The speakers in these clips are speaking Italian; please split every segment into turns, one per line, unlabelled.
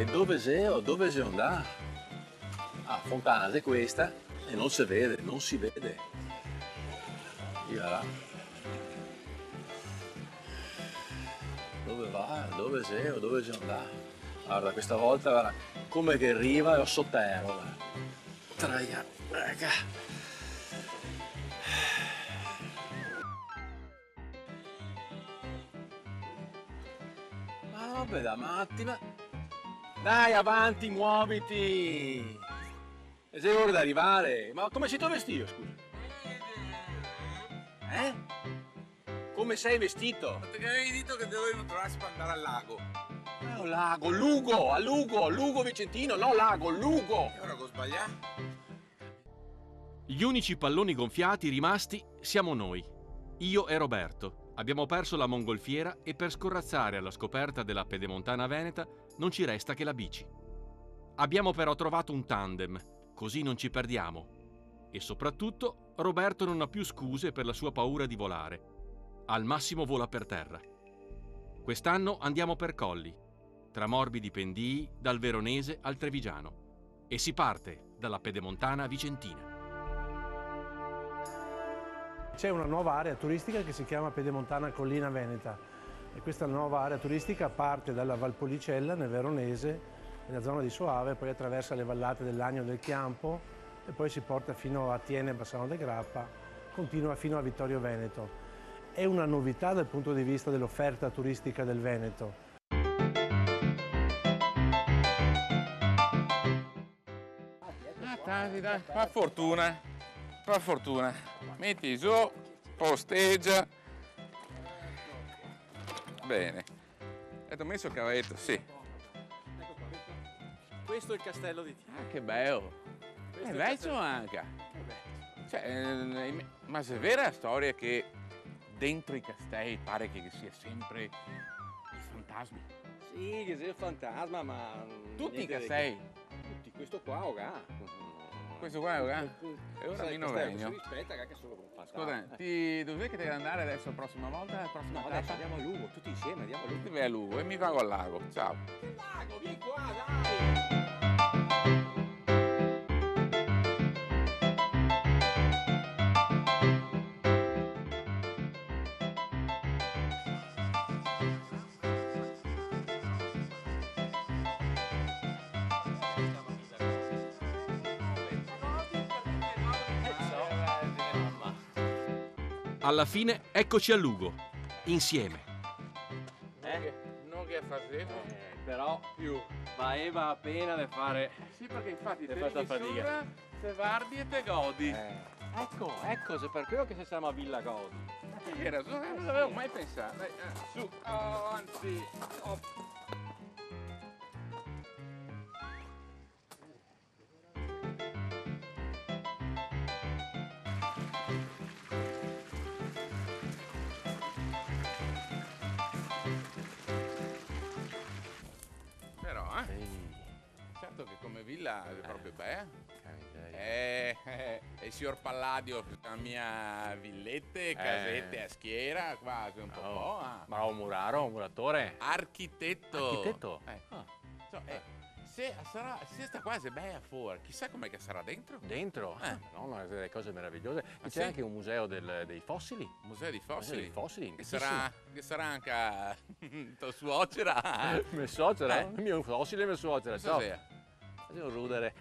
E dove sei o dove sei andare? Ah, fontana è questa e non si vede, non si vede. Via là. Dove va? Dove sei o dove sei andare? Guarda, questa volta guarda, come che arriva e sotterra. Traia, raga. Ma vabbè, da matti, ma... Dai, avanti, muoviti! E sei ora di arrivare. Ma come sei tu vestito, scusa? Eh? Come sei vestito?
Perché avevi detto che dovevo trovarsi per andare al lago.
No, lago, Lugo, a Lugo, Lugo Vicentino, no lago, Lugo!
E ora che ho sbagliato?
Gli unici palloni gonfiati rimasti siamo noi, io e Roberto. Abbiamo perso la mongolfiera e per scorrazzare alla scoperta della pedemontana veneta non ci resta che la bici. Abbiamo però trovato un tandem, così non ci perdiamo. E soprattutto Roberto non ha più scuse per la sua paura di volare. Al massimo vola per terra. Quest'anno andiamo per Colli, tra morbidi pendii dal Veronese al Trevigiano. E si parte dalla pedemontana vicentina.
C'è una nuova area turistica che si chiama Pedemontana Collina Veneta e questa nuova area turistica parte dalla Valpolicella nel Veronese, nella zona di Soave, poi attraversa le vallate del Lagno e del Chiampo e poi si porta fino a Tiene e Bassano de Grappa, continua fino a Vittorio Veneto. È una novità dal punto di vista dell'offerta turistica del Veneto.
Dai, fa fortuna. Fa fortuna. Metti su, posteggia. Bene. E ti ho messo il cavalletto, sì.
Ecco qua, questo è il castello di Tiene.
Ah, che bello. È vecchio anche. Cioè, ma se è vera la storia che dentro i castelli pare che sia sempre i fantasmi?
Sì, che sei il fantasma, ma...
Tutti i castelli?
Tutti, questo qua, oga.
Questo qua è oga? E ora mi novegno.
Rispetta, che è solo un fantasma.
Scusa, dove che devi andare adesso la prossima volta? La prossima
No,
tappa?
adesso andiamo a Lugo, tutti insieme, andiamo a Lugo.
Vai a Lugo e mi vago al lago. Ciao.
Che lago, vieni qua, dai!
Alla fine eccoci a Lugo, insieme.
Non che facevo
Però
più.
valeva la pena di fare...
Sì, perché infatti
Hai
te
fatto
vieni
fatica.
sopra, te guardi e te godi.
Ecco, se per quello che si chiama Villa Godi.
Era, non l'avevo mai pensato. Dai, su, avanti. Però, certo che come villa è proprio bella. Il signor Palladio, la mia villette, casette a schiera, quasi un po'.
Bravo muraro, un muratore.
Architetto.
Architetto?
Se sta quasi bella fuori, chissà com'è che sarà dentro.
Dentro? No, no, delle cose meravigliose. C'è
sì?
anche un museo dei fossili.
Museo di
Museo dei
fossili.
fossili,
Che sarà anche tua suocera.
Mia suocera? Il mio fossile e mia suocera.
Cosa sia?
Faccio un rudere.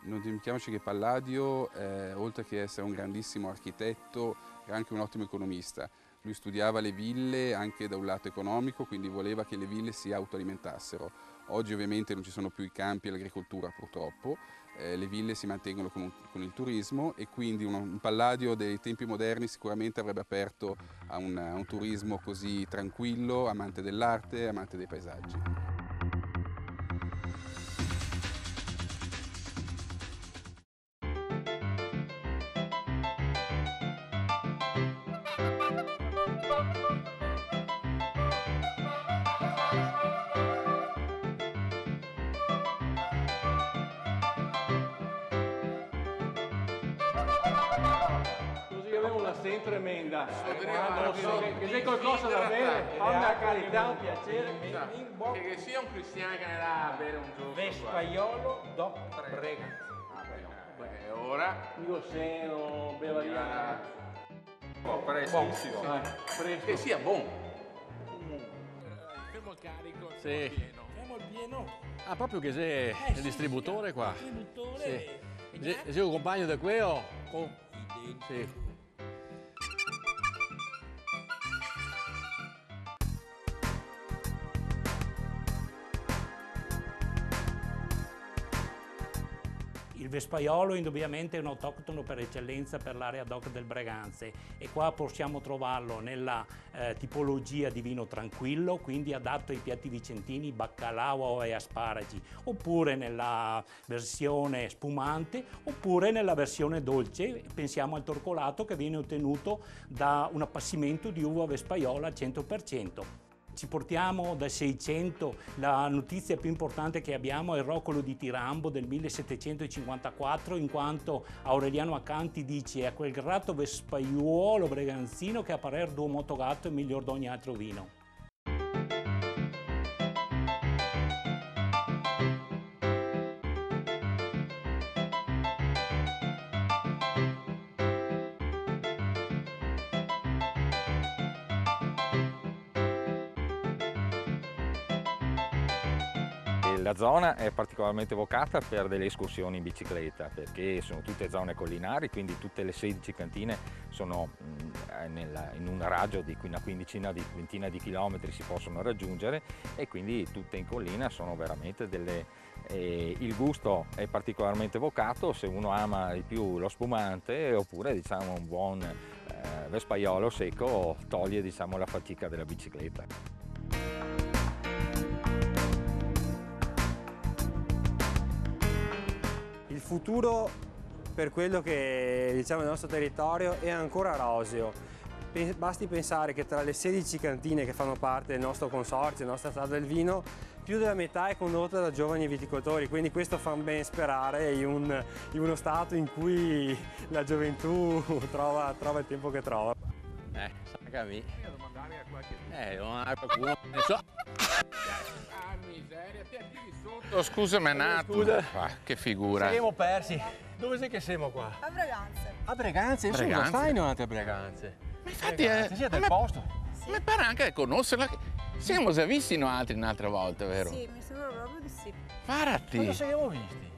Non dimentichiamoci che Palladio, oltre che essere un grandissimo architetto, era anche un ottimo economista. Lui studiava le ville anche da un lato economico, quindi voleva che le ville si autoalimentassero. Oggi ovviamente non ci sono più i campi e l'agricoltura purtroppo, le ville si mantengono con il turismo e quindi un Palladio dei tempi moderni sicuramente avrebbe aperto a un turismo così tranquillo, amante dell'arte, amante dei paesaggi.
è una sen tremenda.
Lo so,
che sei qualcosa da bere, fammi la carità, un piacere.
Che sia un cristiano che ne dà a bere un giorno.
Vespaiolo Doc Breganze.
Beh, ora
Io seno, beva via.
Prestissimo.
che sia buon.
Fermo il carico. Sì. Fermo il pieno. Ah, proprio che sei il distributore qua.
Distributore.
Sì. Sei un compagno di quello? Sì.
Il Vespaiolo indubbiamente è un autoctono per eccellenza per l'area DOC del Breganze e qua possiamo trovarlo nella tipologia di vino tranquillo, quindi adatto ai piatti vicentini, baccalà e asparagi, oppure nella versione spumante, oppure nella versione dolce. Pensiamo al torcolato che viene ottenuto da un appassimento di uva vespaiola al 100%. Ci portiamo dal 600, la notizia più importante che abbiamo è il Roccolo di Tirambo del 1754, in quanto Aureliano Accanti dice: a quel gratto vespaiuolo breganzino che a parer d'uomo motogatto è miglior d'ogni altro vino.
La zona è particolarmente vocata per delle escursioni in bicicletta, perché sono tutte zone collinari, quindi tutte le 16 cantine sono in un raggio di una ventina di chilometri si possono raggiungere, e quindi tutte in collina sono veramente il gusto è particolarmente vocato se uno ama di più lo spumante, oppure diciamo un buon vespaiolo secco toglie diciamo la fatica della bicicletta.
Il futuro per quello che diciamo il nostro territorio è ancora roseo. Basti pensare che tra le 16 cantine che fanno parte del nostro consorzio, la nostra strada del vino, più della metà è condotta da giovani viticoltori, quindi questo fa ben sperare in uno stato in cui la gioventù trova il tempo che trova.
Sacca mi. Devo domandare a qualcuno. Ne so.
Ah, miseria, ti attiri sotto. Scusami un attimo.
Scusa.
Che figura.
Siamo persi. Dove sei che siamo qua?
A Breganze.
A Breganze? Io sono
Breganze?
stai in a Breganze.
Ma infatti
Siete del posto?
mi pare anche di conoscerla. Siamo già visti un'altra volta, vero?
Sì, mi sembra proprio di sì.
Parati.
Quando siamo visti?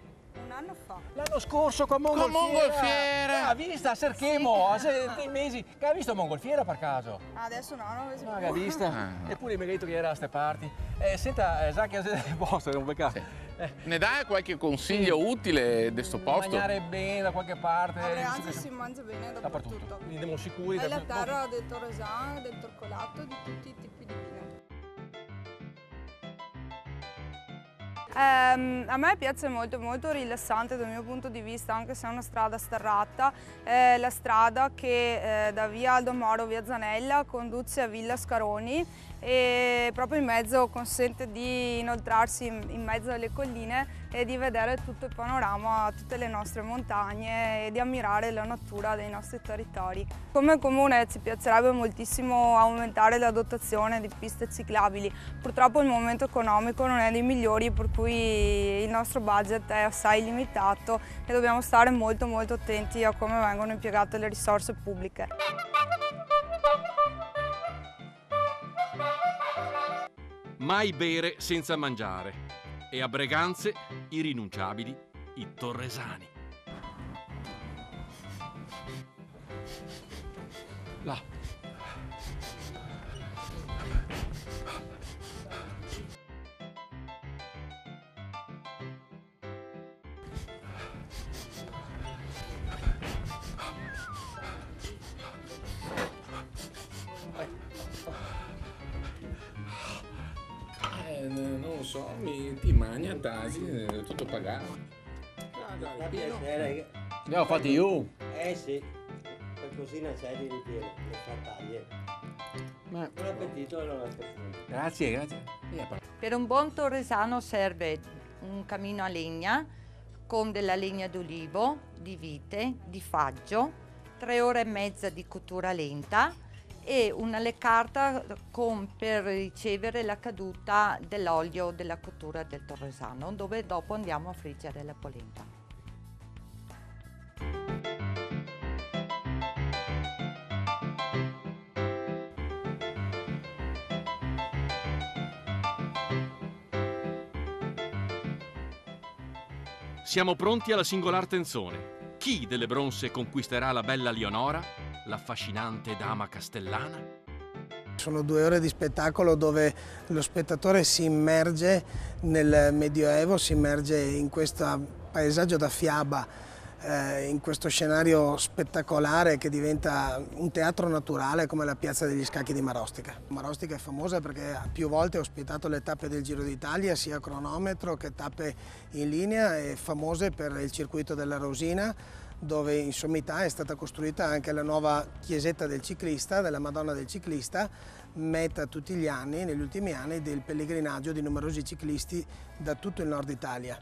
Un anno fa.
L'anno scorso con Mongolfiera.
Con Mongolfiera.
Ah, vista a Serchemo, a 6 mesi. Che hai visto Mongolfiera per caso?
Adesso no, non
No, che hai vista?
Ah.
Eppure mi hai detto che era a ste parti. Senta, sa che siete del posto, è un peccato.
Ne dai qualche consiglio utile di questo posto?
Mangiare bene da qualche parte.
A Breganze si mangia bene dappertutto.
Quindi siamo sicuri.
È la terra del Torresano, del Torcolato, di tutti i tipi di vino. A me piace molto, molto rilassante dal mio punto di vista, anche se è una strada sterrata. È la strada che da via Aldo Moro, via Zanella, conduce a Villa Scaroni, e proprio in mezzo consente di inoltrarsi in mezzo alle colline e di vedere tutto il panorama, tutte le nostre montagne, e di ammirare la natura dei nostri territori. Come comune ci piacerebbe moltissimo aumentare la dotazione di piste ciclabili. Purtroppo il momento economico non è dei migliori, per cui il nostro budget è assai limitato e dobbiamo stare molto molto attenti a come vengono impiegate le risorse pubbliche.
Mai bere senza mangiare. E a Breganze, irrinunciabili, i torresani. Là.
Non lo so, ti mangia, tasi, tutto pagato.
Fa piacere.
Abbiamo fatti io.
Sì, qualcosina c'è di ripieno, le frattaglie. Buon appetito allora.
Grazie.
Per un buon torresano serve un camino a legna con della legna d'olivo, di vite, di faggio, 3 ore e mezza di cottura lenta e una leccarda per ricevere la caduta dell'olio della cottura del torresano, dove dopo andiamo a friggere la polenta.
Siamo pronti alla singolar tenzone. Chi delle bronze conquisterà la bella Leonora, l'affascinante dama castellana?
Sono 2 ore di spettacolo dove lo spettatore si immerge nel Medioevo, si immerge in questo paesaggio da fiaba, in questo scenario spettacolare che diventa un teatro naturale come la piazza degli Scacchi di Marostica. Marostica è famosa perché più volte ha ospitato le tappe del Giro d'Italia, sia cronometro che tappe in linea, e famose per il circuito della Rosina, dove in sommità è stata costruita anche la nuova chiesetta del ciclista, della Madonna del Ciclista, meta tutti gli anni, negli ultimi anni, del pellegrinaggio di numerosi ciclisti da tutto il nord Italia.